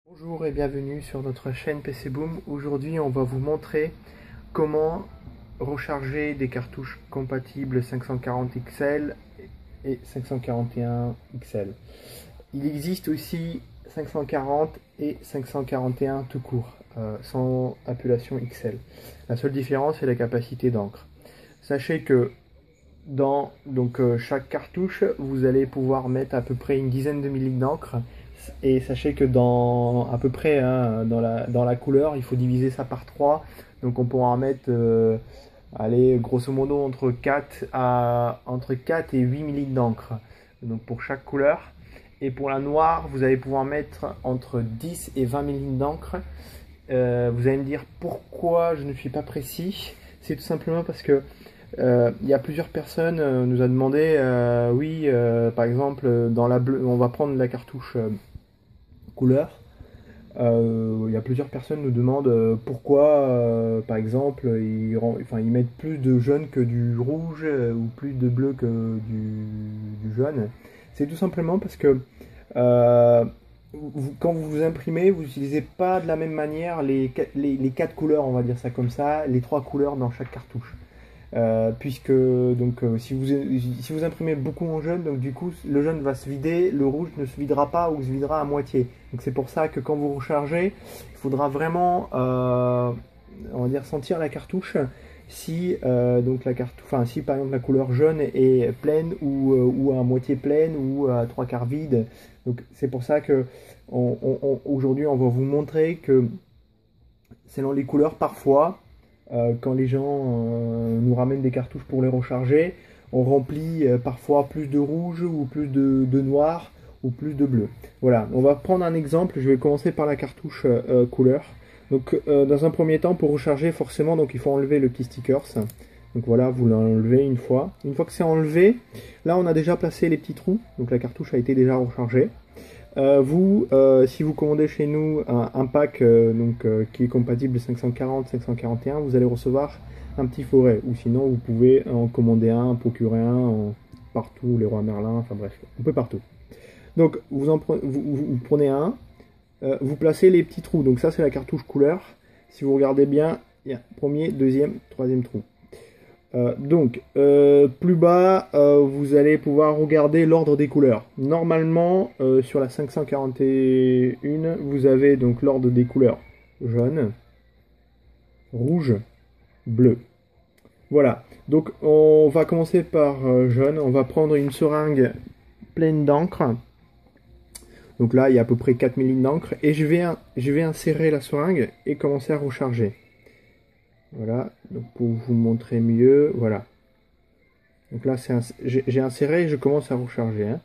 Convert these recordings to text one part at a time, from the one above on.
Bonjour et bienvenue sur notre chaîne PC Boom. Aujourd'hui, on va vous montrer comment recharger des cartouches compatibles 540 XL et 541 XL. Il existe aussi 540 et 541 tout court, sans appellation XL. La seule différence, c'est la capacité d'encre. Sachez que dans chaque cartouche, vous allez pouvoir mettre à peu près une dizaine de millilitres d'encre. Et sachez que dans à peu près dans la couleur, il faut diviser ça par 3. Donc on pourra en mettre allez, grosso modo entre 4 et 8 millilitres d'encre. Donc pour chaque couleur. Et pour la noire, vous allez pouvoir mettre entre 10 et 20 millilitres d'encre. Vous allez me dire pourquoi je ne suis pas précis. C'est tout simplement parce que il y a plusieurs personnes nous a demandé, par exemple, dans la bleue, on va prendre la cartouche couleur. Il y a plusieurs personnes nous demandent pourquoi, par exemple, ils mettent plus de jaune que du rouge ou plus de bleu que du jaune. C'est tout simplement parce que quand vous imprimez, vous n'utilisez pas de la même manière les 4 couleurs, on va dire ça comme ça, les 3 couleurs dans chaque cartouche. Puisque si vous imprimez beaucoup en jaune, donc du coup le jaune va se vider, le rouge ne se videra pas ou se videra à moitié. Donc c'est pour ça que quand vous rechargez, il faudra vraiment on va dire sentir la cartouche si si par exemple la couleur jaune est pleine ou à moitié pleine ou à 3/4 vide. Donc c'est pour ça que aujourd'hui on va vous montrer que selon les couleurs parfois. Quand les gens nous ramènent des cartouches pour les recharger, on remplit parfois plus de rouge ou plus de noir ou plus de bleu. Voilà, on va prendre un exemple. Je vais commencer par la cartouche couleur. Donc dans un premier temps, pour recharger forcément, donc il faut enlever le petit stickers. Donc voilà, vous l'enlevez une fois. Une fois que c'est enlevé, là on a déjà placé les petits trous. Donc la cartouche a été déjà rechargée. Si vous commandez chez nous un pack qui est compatible 540, 541, vous allez recevoir un petit forêt. Ou sinon, vous pouvez en commander un, en procurer un partout, les Rois Merlin, enfin bref, un peu partout. Donc, vous prenez un, vous placez les petits trous. Donc ça, c'est la cartouche couleur. Si vous regardez bien, il y a premier, deuxième, troisième trou. Plus bas, vous allez pouvoir regarder l'ordre des couleurs. Normalement, sur la 541, vous avez donc l'ordre des couleurs jaune, rouge, bleu. Voilà. Donc, on va commencer par jaune. On va prendre une seringue pleine d'encre. Donc là, il y a à peu près 4 millilitres d'encre. Et je vais insérer la seringue et commencer à recharger. Voilà, donc pour vous montrer mieux, voilà. Donc là, j'ai inséré et je commence à recharger. Hein.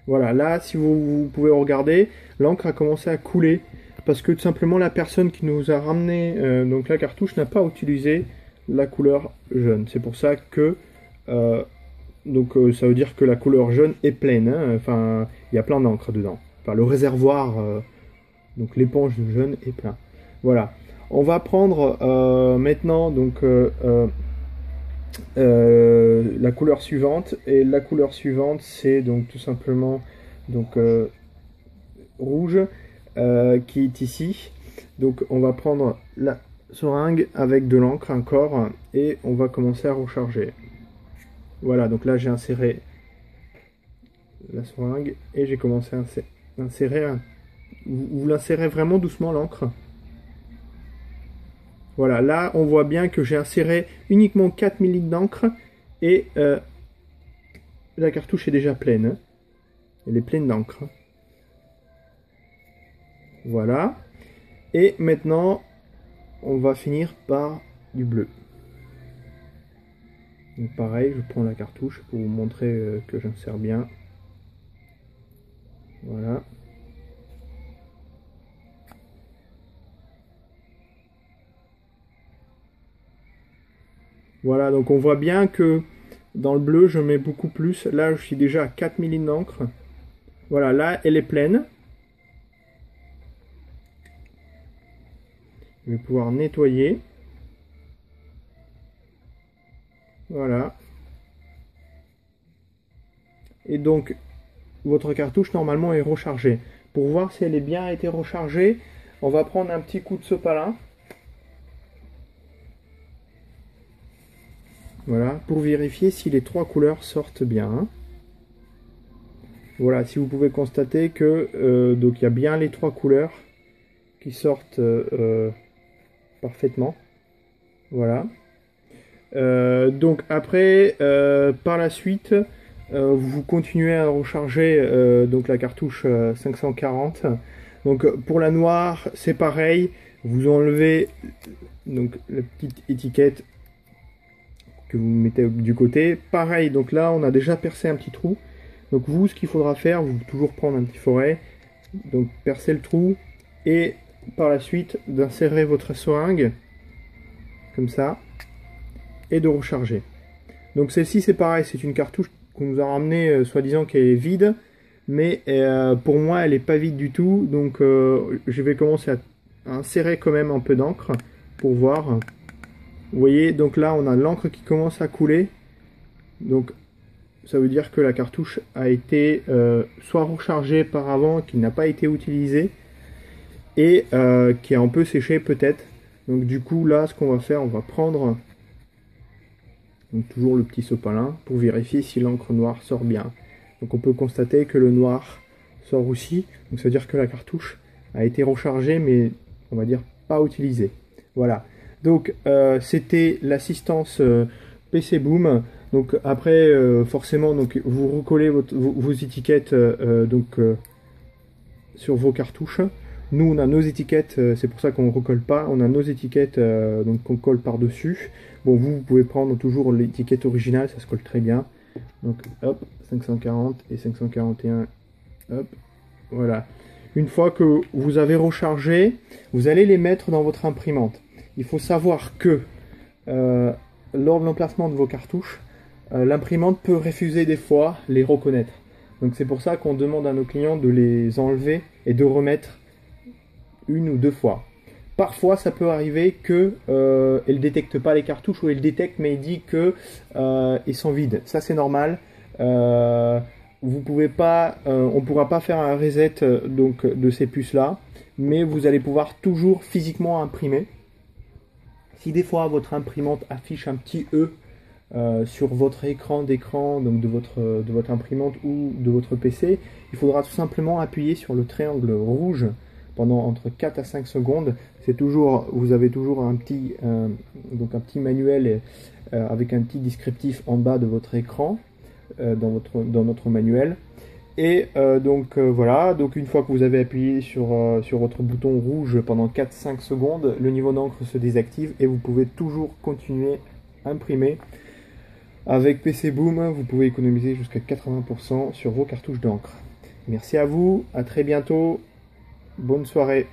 Voilà, là, si vous pouvez regarder, l'encre a commencé à couler. Parce que tout simplement, la personne qui nous a ramené donc la cartouche n'a pas utilisé la couleur jaune. C'est pour ça que... ça veut dire que la couleur jaune est pleine. Hein. Enfin, il y a plein d'encre dedans. Enfin, le réservoir, donc l'éponge de jaune est plein. Voilà. On va prendre maintenant la couleur suivante, et la couleur suivante c'est donc tout simplement rouge qui est ici. Donc on va prendre la seringue avec de l'encre encore et on va commencer à recharger. Voilà, donc là j'ai inséré la seringue et j'ai commencé à insérer. Vous l'insérez vraiment doucement l'encre. Voilà, là on voit bien que j'ai inséré uniquement 4 millilitres d'encre et la cartouche est déjà pleine. Elle est pleine d'encre. Voilà. Et maintenant, on va finir par du bleu. Donc pareil, je prends la cartouche pour vous montrer que j'insère bien. Voilà. Voilà, donc on voit bien que dans le bleu, je mets beaucoup plus. Là, je suis déjà à 4 millilitres d'encre. Voilà, là, elle est pleine. Je vais pouvoir nettoyer. Voilà. Et donc, votre cartouche, normalement, est rechargée. Pour voir si elle est bien été rechargée, on va prendre un petit coup de sopalin. Voilà, pour vérifier si les 3 couleurs sortent bien. Voilà, si vous pouvez constater que donc il y a bien les 3 couleurs qui sortent parfaitement. Voilà. Donc après, par la suite, vous continuez à recharger donc la cartouche 540. Donc pour la noire, c'est pareil. Vous enlevez donc la petite étiquette que vous mettez du côté. Pareil, donc là, on a déjà percé un petit trou. Donc vous, ce qu'il faudra faire, vous toujours prendre un petit forêt, donc percer le trou et par la suite d'insérer votre seringue comme ça et de recharger. Donc celle-ci c'est pareil, c'est une cartouche qu'on nous a ramenée soi-disant qu'elle est vide, mais pour moi elle n'est pas vide du tout, donc je vais commencer à insérer quand même un peu d'encre pour voir. Vous voyez, donc là on a l'encre qui commence à couler, donc ça veut dire que la cartouche a été soit rechargée par avant, qui n'a pas été utilisée, et qui a un peu séché peut-être. Donc du coup là, ce qu'on va faire, on va prendre donc, toujours le petit sopalin pour vérifier si l'encre noire sort bien. Donc on peut constater que le noir sort aussi, donc ça veut dire que la cartouche a été rechargée, mais on va dire pas utilisée. Voilà, donc c'était l'assistance PC Boom. Donc après, forcément, donc vous recollez vos étiquettes sur vos cartouches. Nous, on a nos étiquettes, c'est pour ça qu'on ne recolle pas. On a nos étiquettes donc qu'on colle par-dessus. Bon, vous pouvez prendre toujours l'étiquette originale, ça se colle très bien. Donc hop, 540 et 541, hop, voilà. Une fois que vous avez rechargé, vous allez les mettre dans votre imprimante. Il faut savoir que lors de l'emplacement de vos cartouches, l'imprimante peut refuser des fois les reconnaître. Donc c'est pour ça qu'on demande à nos clients de les enlever et de remettre 1 ou 2 fois. Parfois ça peut arriver que elle ne détecte pas les cartouches, ou elle détecte mais il dit que ils sont vides. Ça c'est normal. Vous pouvez pas, on ne pourra pas faire un reset donc de ces puces là, mais vous allez pouvoir toujours physiquement imprimer. Si des fois votre imprimante affiche un petit E sur votre écran d'écran, donc de votre imprimante ou de votre PC, il faudra tout simplement appuyer sur le triangle rouge pendant entre 4 à 5 secondes. C'est toujours, vous avez toujours un petit manuel avec un petit descriptif en bas de votre écran dans notre manuel. Et voilà, donc une fois que vous avez appuyé sur votre bouton rouge pendant 4-5 secondes, le niveau d'encre se désactive et vous pouvez toujours continuer à imprimer. Avec PC Boom, vous pouvez économiser jusqu'à 80% sur vos cartouches d'encre. Merci à vous, à très bientôt, bonne soirée.